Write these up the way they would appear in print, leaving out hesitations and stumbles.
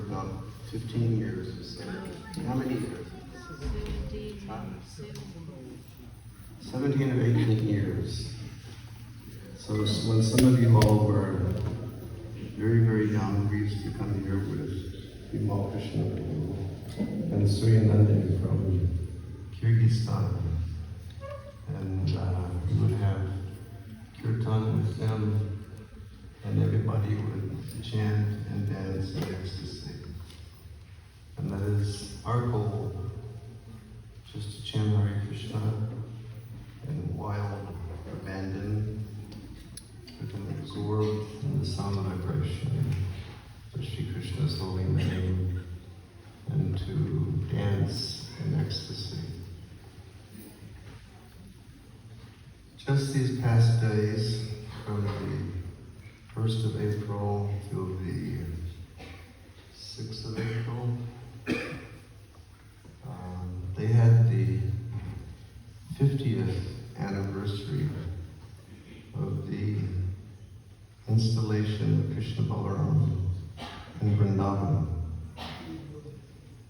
about 15 years or so. How many years? 17 or 18 years. So when some of you all were very, very young, we used to come here with Vimal Krishna and Sri Nandini from Kyrgyzstan. And we would have kirtan with them, and everybody would chant and dance in ecstasy. And that is our goal, just to chant Hare Krishna in wild abandon, become absorbed in the sound vibration of Sri Krishna's holy name, and to dance in ecstasy. Just these past days, from the 1st of April till the 6th of April, they had the 50th anniversary of the installation of Krishna Balaram in Vrindavan.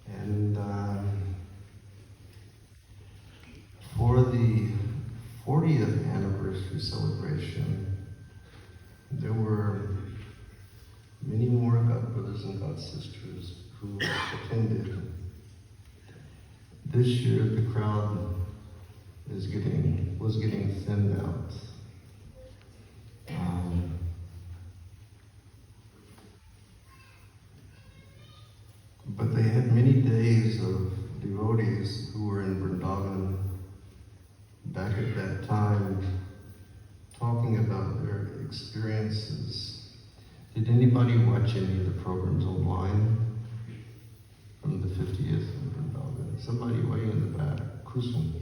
And for the 40th anniversary celebration, there were many more God brothers and God sisters who attended. This year, the crowd was getting thinned out. But they had many days of devotees who were in Vrindavan back at that time, talking about their experiences. Did anybody watch any of the programs online from the 50th in Vrindavan? Somebody way in the back, Kusum,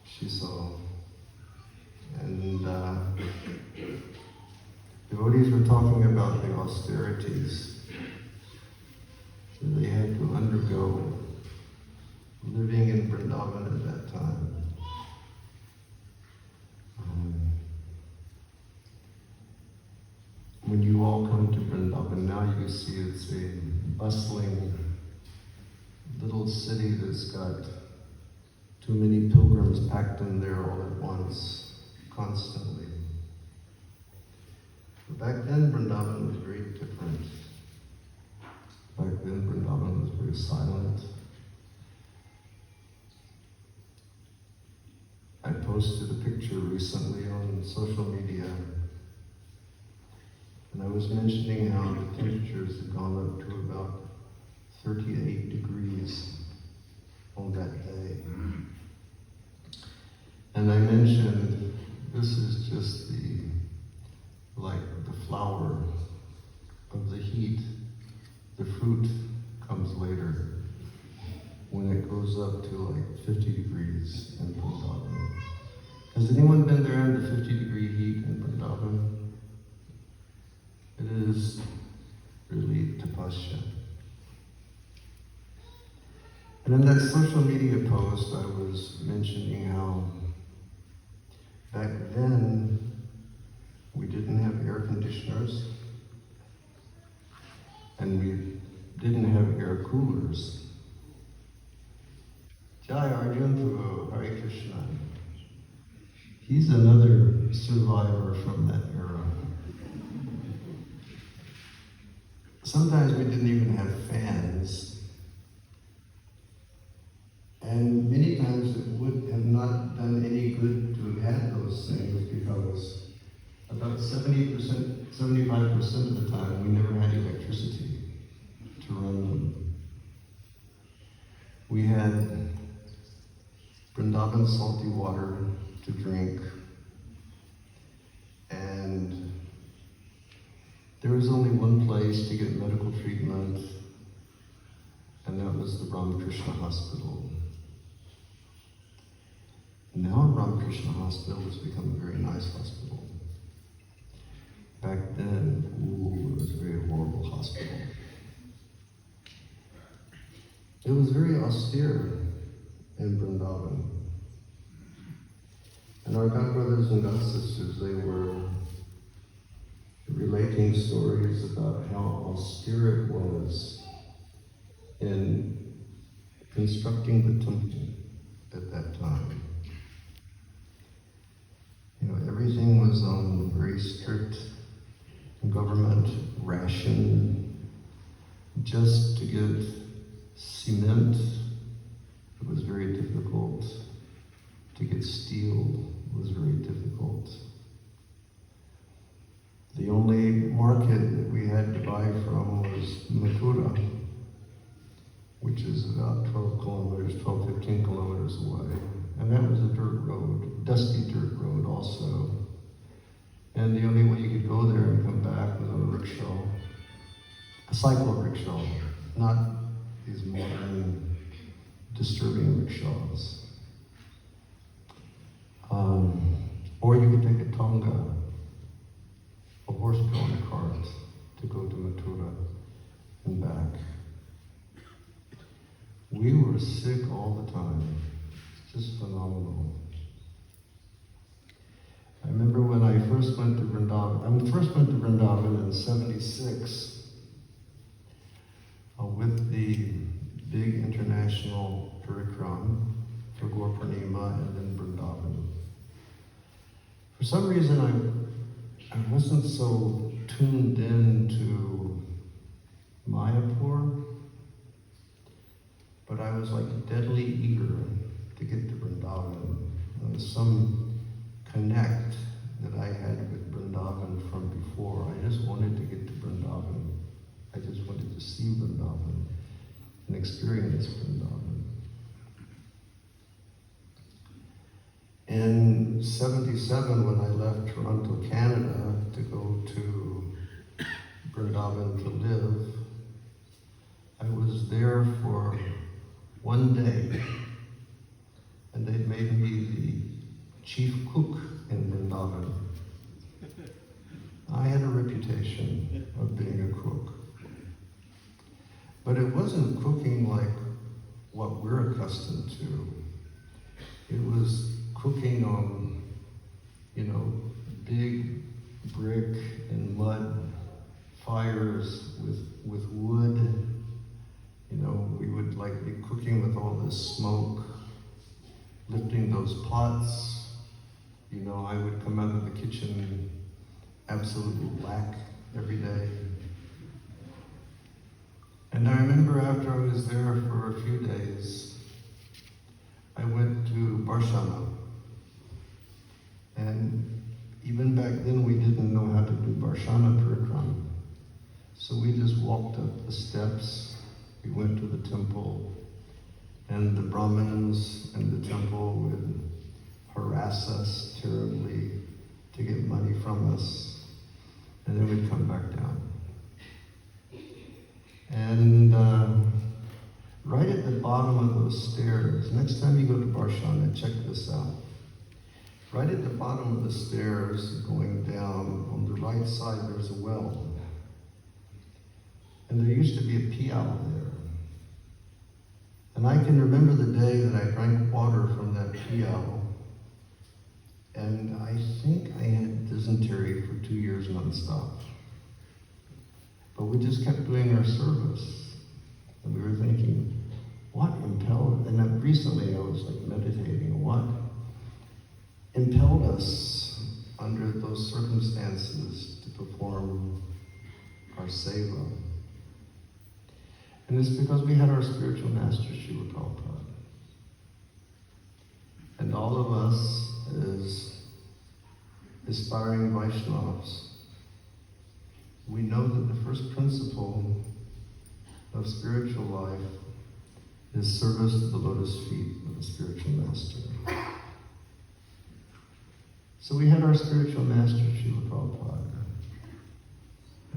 she saw. And devotees were talking about the austerities that they had to undergo living in Vrindavan at that time. When you all come to Vrindavan now, you see it's a bustling little city that's got too many pilgrims packed in there all at once, constantly. But back then, Vrindavan was very different. Back then, Vrindavan was very silent. I posted a picture recently on social media, and I was mentioning how the temperatures had gone up to about 38 degrees on that day. And I mentioned this is just the flower of the heat. The fruit comes later when it goes up to like 50 degrees in Vrindavan. Has anyone been there in the 50-degree heat in Vrindavan? It is really tapasya. And in that social media post, I was mentioning how back then we didn't have air conditioners and we didn't have air coolers. Jai Arjun Prabhu, Hare Krishna. He's another survivor from that era. Sometimes we didn't even have fans. And many times it would have not done any good to have had those things because about 70%, 75% of the time we never had electricity to run them. We had Vrindavan salty water to drink, and there was only one place to get medical treatment, and that was the Ramakrishna Hospital. Now Ramakrishna Hospital has become a very nice hospital. Back then, it was a very horrible hospital. It was very austere in Vrindavan. And our God brothers and God sisters, they were relating stories about how austere it was constructing the temple at that time. Everything was on very strict government ration. Just to get cement, it was very difficult. To get steel was very difficult. The only market that we had to buy from was Mathura, which is about 15 kilometers away. And that was a dirt road, dusty dirt road also. And the only way you could go there and come back was on a rickshaw, a cycle rickshaw, not these modern, disturbing rickshaws. Or you could take a tonga, a horse-drawn cart, to go to Mathura and back. We were sick all the time. It's just phenomenal. I remember when I first went to Vrindavan in 76 with the big international parikram for Gaur Purnima and then Vrindavan. For some reason, I wasn't so tuned in to Mayapur, but I was like deadly eager to get to Vrindavan. There was some connect that I had with Vrindavan from before. I just wanted to get to Vrindavan. I just wanted to see Vrindavan and experience Vrindavan. In 77, when I left Toronto, Canada, to go to Vrindavan to live, I was there for one day, and they made me the chief cook in Vrindavan. I had a reputation of being a cook. But it wasn't cooking like what we're accustomed to. It was cooking on, big brick and mud fires with wood. We would be cooking with all this smoke, lifting those pots. I would come out of the kitchen absolutely black every day. And I remember after I was there for a few days, I went to Barshana. And even back then we didn't know how to do Barshana Parikram. So we just walked up the steps, we went to the temple, and the Brahmins in the temple would harass us terribly to get money from us, and then we'd come back down. And right at the bottom of those stairs, next time you go to Barshana, check this out. Right at the bottom of the stairs going down, on the right side, there's a well. And there used to be a pial there. And I can remember the day that I drank water from that pial, and I think I had dysentery for 2 years nonstop. But we just kept doing our service. And we were thinking, what impelled, and then recently I was meditating, what impelled us under those circumstances to perform our seva? And it's because we had our spiritual master, Srila Prabhupada. And all of us as aspiring Vaishnavas, we know that the first principle of spiritual life is service to the lotus feet of the spiritual master. So we had our spiritual master, Srila Prabhupada.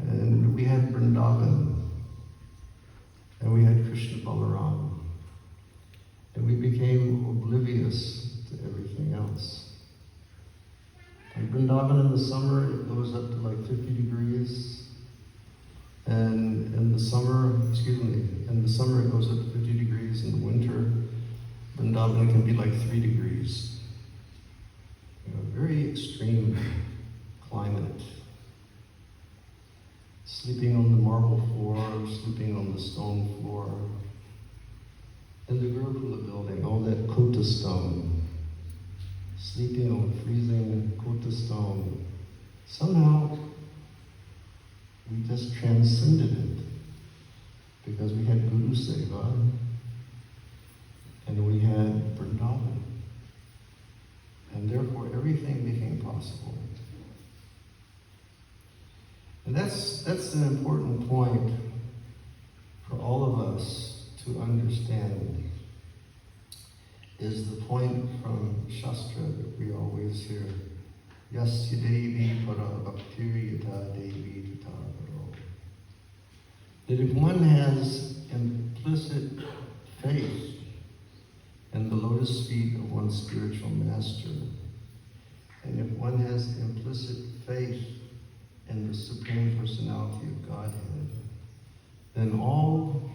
And we had Vrindavan. And we had Krishna Balaram. And we became oblivious to everything else. In Vrindavan in the summer, it goes up to 50 degrees. And in the summer it goes up to 50 degrees. In the winter, Vrindavan can be 3 degrees. Very extreme climate. Sleeping on the marble floor, sleeping on the stone floor. And the kota stone, sleeping on a freezing kota stone. Somehow, we just transcended it because we had Guru Seva and we had Vrindavan. And therefore, everything became possible. And that's an important point for all of us to understand, is the point from Shastra that we always hear, Yasya Devi para bhaktir yata Devi tata paro. That if one has implicit faith in the lotus feet of one's spiritual master, and if one has implicit faith in the Supreme Personality of Godhead, then all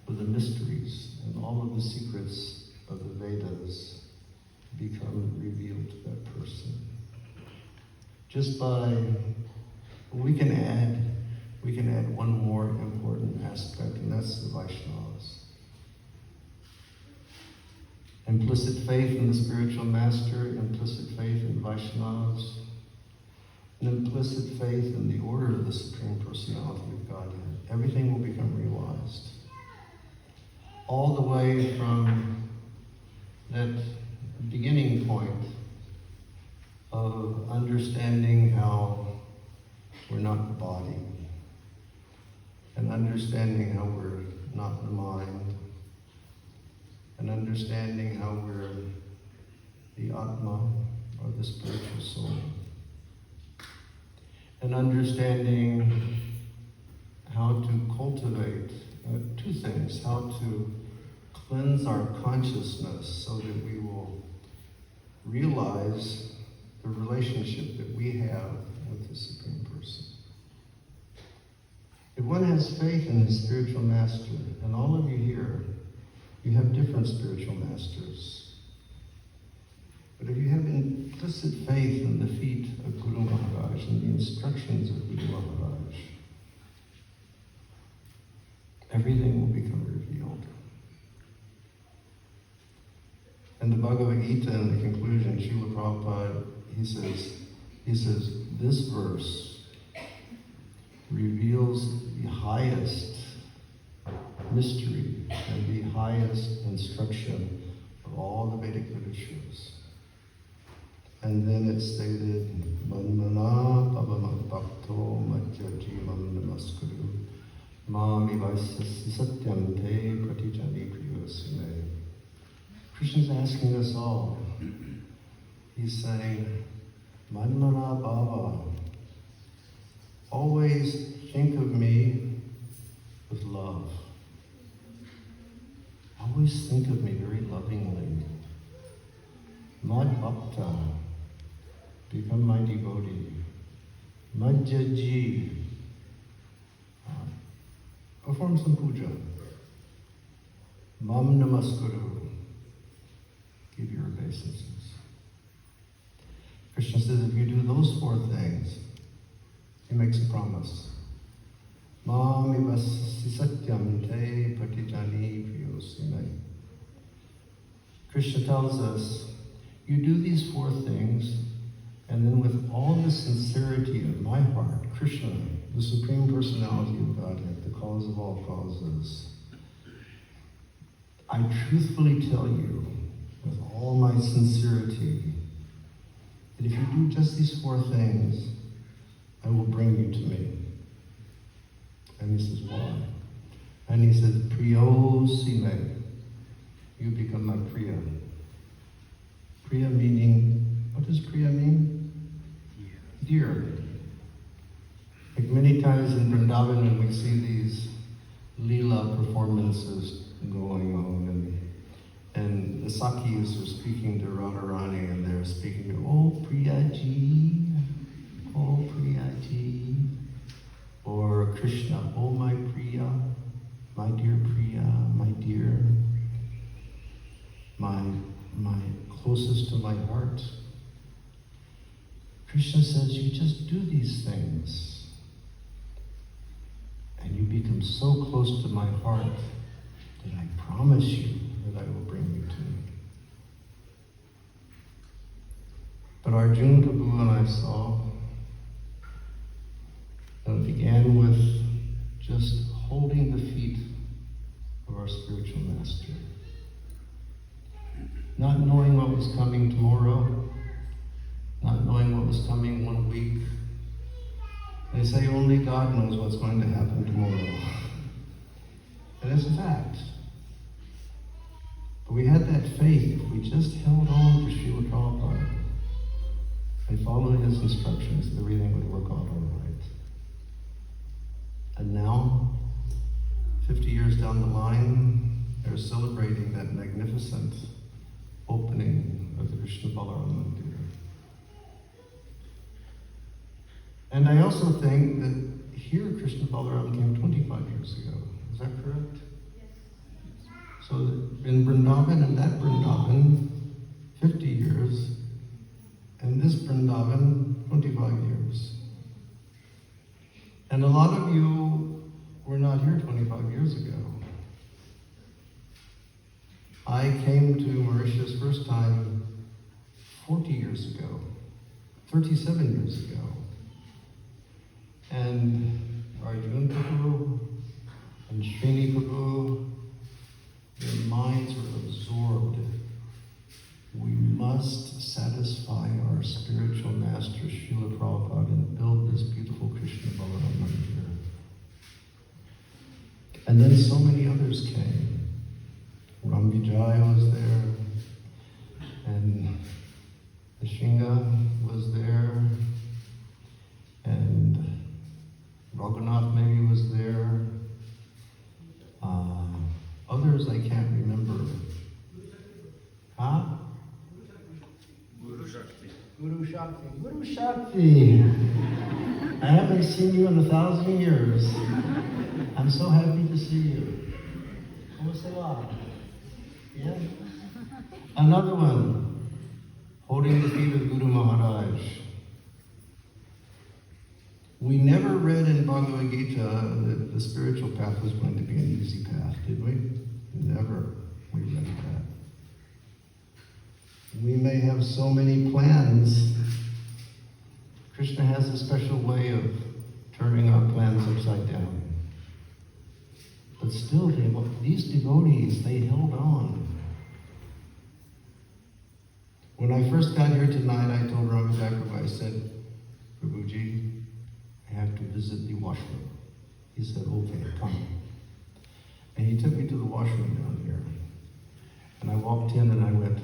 of the mysteries and all of the secrets of the Vedas become revealed to that person. Just by, we can add one more important aspect, and that's the Vaishnavas. Implicit faith in the spiritual master, implicit faith in Vaishnavas, and implicit faith in the order of the Supreme Personality of Godhead. Everything will become realized. All the way from that beginning point of understanding how we're not the body, and understanding how we're not the mind, and understanding how we're the Atma, or the spiritual soul, and understanding how to cultivate two things, how to cleanse our consciousness so that we will realize the relationship that we have with the Supreme Person. If one has faith in his spiritual master, and all of you here, you have different spiritual masters. But if you have implicit faith in the feet of Guru Maharaj and the instructions of Guru Maharaj, everything will become revealed. In the Bhagavad Gita, in the conclusion, Srila Prabhupada, he says, this verse reveals the highest mystery and the highest instruction of all the Vedic literatures. And then it's stated, Manmana pavamat bhakto majyaji mam namaskuru mam ivaisasi satyam te pratijani priyosime. Krishna's asking us all. He's saying, Manmana bhava, always think of me with love. Always think of me very lovingly. Mad bhakta, become my devotee. Madhyaji, perform some puja. Mam namaskuru, give your obeisances. Krishna says if you do those four things, he makes a promise. Mam ivasi satyam te patijani priyosime. Krishna tells us, you do these four things, and then with all the sincerity of my heart, Krishna, the Supreme Personality of Godhead, the cause of all causes, I truthfully tell you, with all my sincerity, that if you do just these four things, I will bring you to me. And he says, why? And he says, Priyo Sime, you become my Priya. Priya meaning, what does Priya mean? Dear. Like many times in Vrindavan when we see these Leela performances going on, and the Sakhis are speaking to Radharani, and they're speaking to, oh Priyaji, oh Priyaji, or Krishna, oh my Priya, my dear Priya, my dear, my closest to my heart. Krishna says, you just do these things, and you become so close to my heart that I promise you that I will bring you to me. But Arjuna Prabhu and I saw, and it began with just holding the feet of our spiritual master. Not knowing what was coming tomorrow, not knowing what was coming 1 week. They say only God knows what's going to happen tomorrow. And it's a fact. But we had that faith. We just held on to Srila Prabhupada and followed his instructions that everything would work out all right. And now, 50 years down the line, they're celebrating that magnificent opening of the Krishna Balaram Mandir. And I also think that here Krishna Balaram came 25 years ago. Is that correct? Yes. So in Vrindavan, and that Vrindavan, 50 years, and this Vrindavan, 25 years. And a lot of you were not here 25 years ago. I came to Mauritius first time 40 years ago, 37 years ago. And Arjuna Prabhu and Srini Prabhu, their minds were absorbed. We must satisfy our spiritual master, Srila Prabhupada, and build this beautiful Krishna Balaram Mandir. And then so many others came. Ram Vijay was there, and Nishinga was there, and Raghunath maybe was there. Others I can't remember. Huh? Guru Shakti. Guru Shakti. Guru Shakti. I haven't seen you in 1,000 years. I'm so happy to see you. ¿Cómo se va? Yeah. Another one, holding the feet of Guru Maharaj. We never read in Bhagavad Gita that the spiritual path was going to be an easy path, did we? Never. We read that. We may have so many plans. Krishna has a special way of turning our plans upside down. But still, these devotees, they held on. When I first got here tonight, I told Ram Vijay, I said, Prabhuji, I have to visit the washroom. He said, okay, come. And he took me to the washroom down here. And I walked in and I went,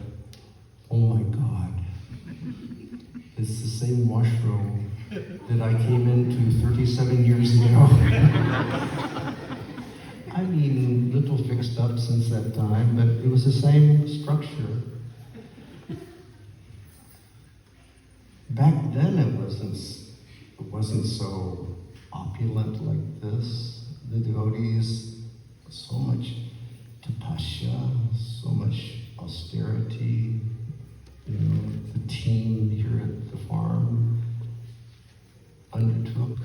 oh my God, it's the same washroom that I came into 37 years ago. I mean, little fixed up since that time, but it was the same structure. Back then it wasn't so opulent like this. The devotees, so much tapasya, so much austerity. You know, the team here at the farm undertook.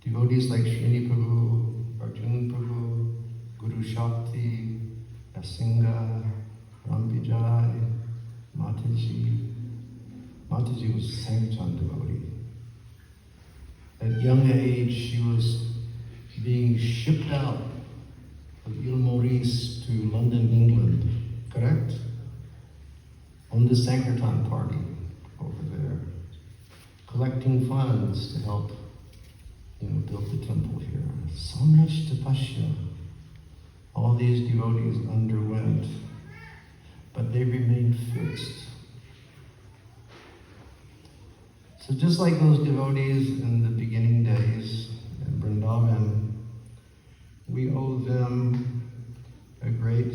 Devotees like Srini Prabhu, Arjuna Prabhu, Guru Shakti, Nasinga, Ram Vijay, Mataji. Mataji was a Sankirtan devotee. At young age, she was being shipped out of Ile Maurice to London, England, correct? On the Sankirtan party over there, collecting funds to help build the temple here. So much tapasya. All these devotees underwent, but they remained fixed. So just like those devotees in the beginning days in Vrindavan, we owe them a great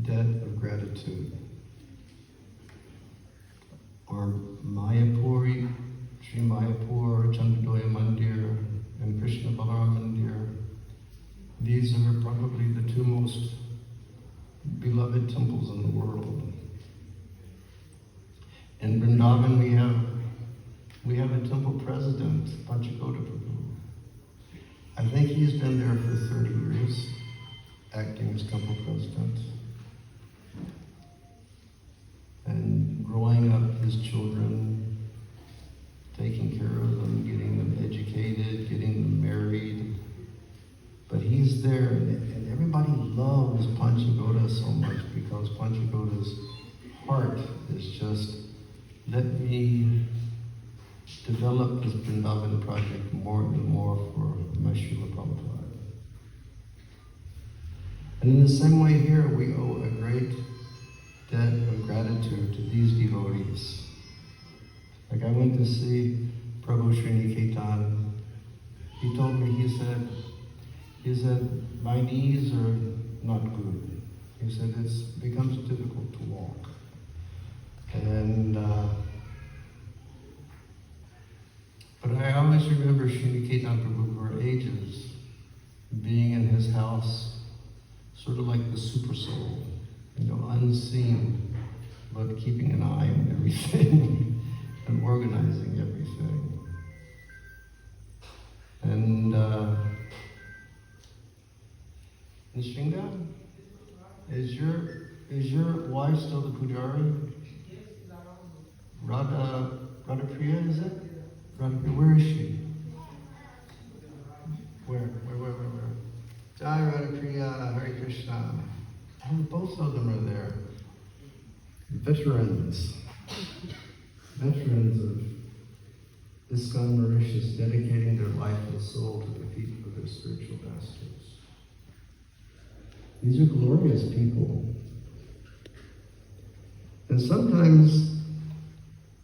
debt of gratitude. Our Mayapuri, Sri Mayapur, Chandradoya Mandir, and Krishna Balaram Mandir, these are probably the two most beloved temples in the world. In Vrindavan, we have a temple president, Panchakoda Prabhu. I think he's been there for 30 years, acting as temple president. his children, taking care of them, getting them educated, getting them married. But he's there, and everybody loves Panchagoda so much because Panchagoda's heart is just, let me develop this Vrindavan project more and more for my Srila Prabhupada. And in the same way here, we owe a great debt of gratitude to these devotees. Like I went to see Prabhu Sriniketan. He told me, he said, my knees are not good. He said, it becomes difficult to walk. And, but I always remember Sriniketan Prabhu for ages being in his house, sort of like the super soul, unseen, but keeping an eye on everything and organizing everything. And Nishinga, is your wife still the Pujari? Radha Priya, is it? Radha Priya, where is she? Where? Jai Radha Priya, Hare Krishna. And both of them are there. Veterans of ISKCON Mauritius, dedicating their life and soul to the feet of their spiritual masters. These are glorious people. And sometimes,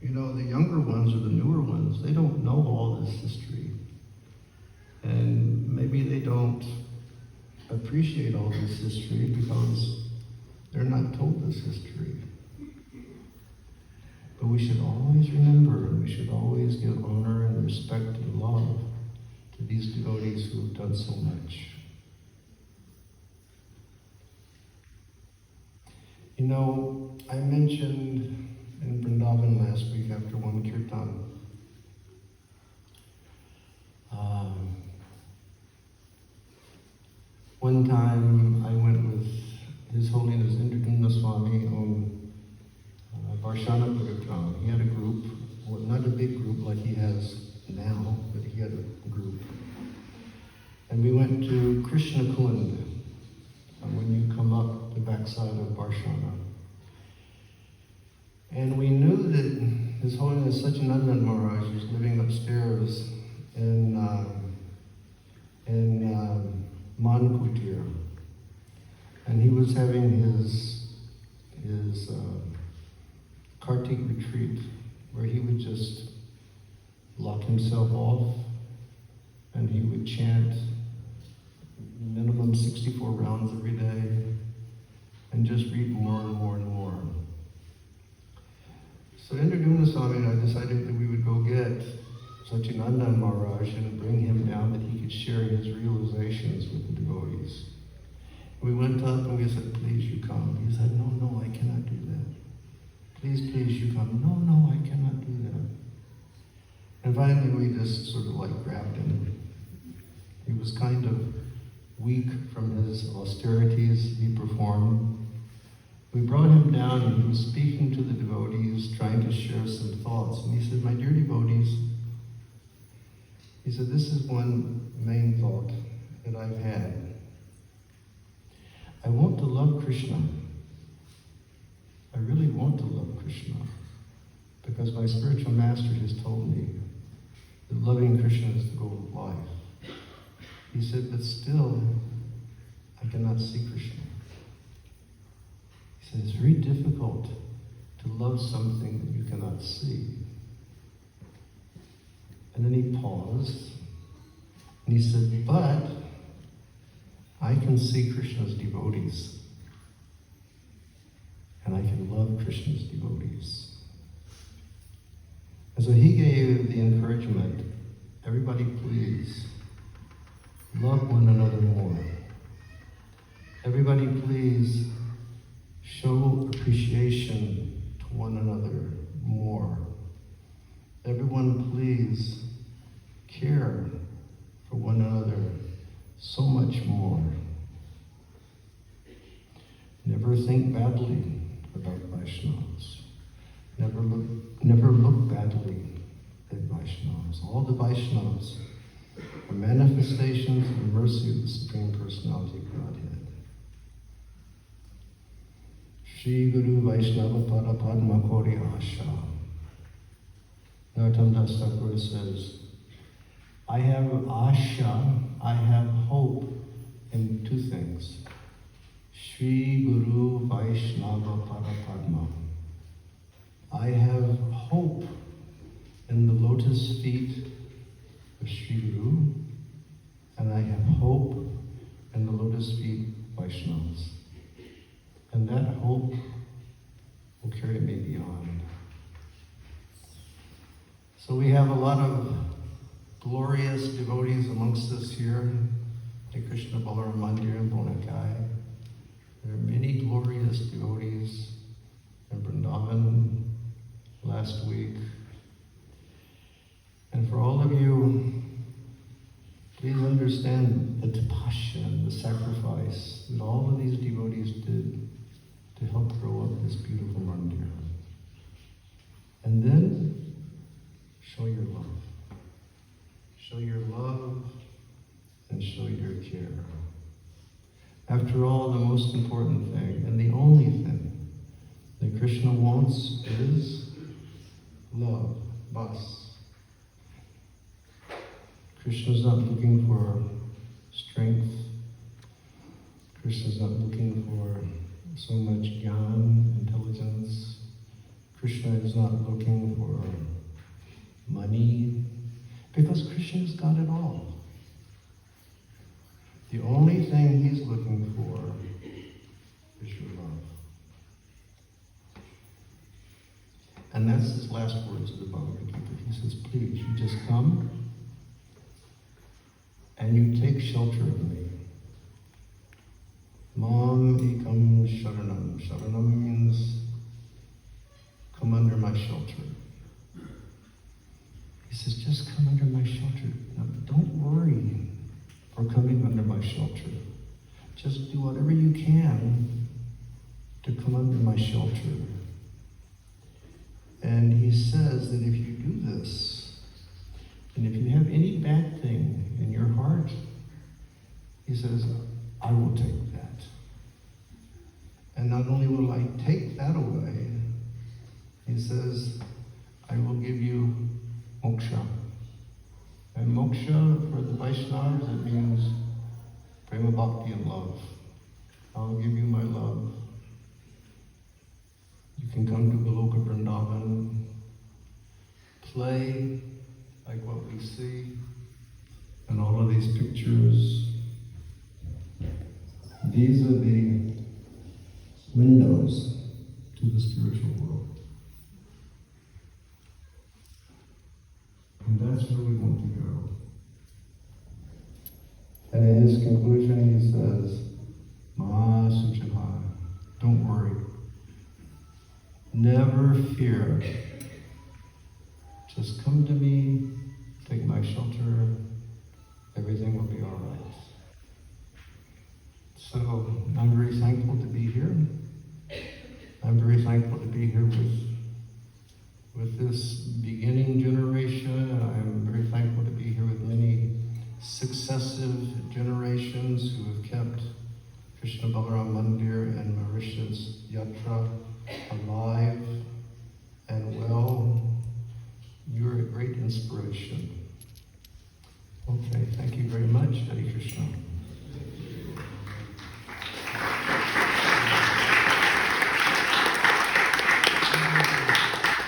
the younger ones or the newer ones, they don't know all this history. And maybe they don't appreciate all this history because they're not told this history. But we should always remember, and we should always give honor and respect and love to these devotees who have done so much. I mentioned in Vrindavan last week after one kirtan, one time I went with His Holiness Govinda Swami on Varshana Parikrama. He had a group, well, not a big group like he has now, but he had a group. And we went to Krishna Kund, when you come up the backside of Varshana. And we knew that His Holiness Satyananda Maharaj was living upstairs in Mankutir. And he was having his Kartik retreat, where he would just lock himself off and he would chant minimum 64 rounds every day and just read more and more and more. So Govinda Swami and I decided that we would go get Satyananda Maharaj and bring him down that he could share his realizations with the devotees. We went up and we said, please you come. He said, no, I cannot do that. Please, you come. No, I cannot do that. And finally we just sort of like grabbed him. He was kind of weak from his austerities he performed. We brought him down and he was speaking to the devotees, trying to share some thoughts. And he said, my dear devotees, he said, this is one main thought that I've had. I want to love Krishna. I really want to love Krishna because my spiritual master has told me that loving Krishna is the goal of life. He said, but still, I cannot see Krishna. He said, it's very difficult to love something that you cannot see. And then he paused, and he said, but I can see Krishna's devotees, and I can love Krishna's devotees. And so he gave the encouragement, everybody please, love one another more. Everybody please, show appreciation to one another more. Everyone please, care for one another so much more. Never think badly about Vaishnavas. Never look badly at Vaishnavas. All the Vaishnavas are manifestations of the mercy of the Supreme Personality of Godhead. Shri Guru Vaishnava Pada Padma Kori Asha. Narottam Das Thakur says, I have asha, I have hope in two things. Shri Guru Vaishnava Pada Padma. I have hope in the lotus feet of Shri Guru, and I have hope in the lotus feet of Vaishnavas. And that hope will carry me beyond. So we have a lot of glorious devotees amongst us here at Krishna Balaram Mandir in Bonakai. There are many glorious devotees in Vrindavan last week. And for all of you, please understand the tapasya, the sacrifice that all of these devotees did to help grow up this beautiful mandir. And then, show your love. Show your love and show your care. After all, the most important thing, and the only thing that Krishna wants is love, bas. Krishna's not looking for strength. Krishna's not looking for so much jnana, intelligence. Krishna is not looking for money, because Krishna's got it all. The only thing he's looking for is your love. And that's his last words of the Bhagavad Gita. He says, please, you just come and you take shelter of me. Mam ekam sharanam. Sharanam means come under my shelter. He says, just come under my shelter. Now, don't worry for coming under my shelter. Just do whatever you can to come under my shelter. And he says that if you do this, and if you have any bad thing in your heart, he says, I will take that. And not only will I take that away, he says, I will give you moksha. And moksha for the Vaishnavas, it means prema bhakti and love. I'll give you my love. You can come to Goloka Vrindavan, play like what we see in all of these pictures. These are the windows to the spiritual world. And that's where we want to go. And in his conclusion, he says, Ma Suchapa, don't worry. Never fear. Just come to me, take my shelter, everything will be all right. So I'm very thankful to be here. I'm very thankful to be here with this beginning generation. I'm very thankful to be here with many successive generations who have kept Krishna Balaram Mandir and Mauritius Yatra alive and well. You're a great inspiration. Okay, thank you very much. Hare Krishna.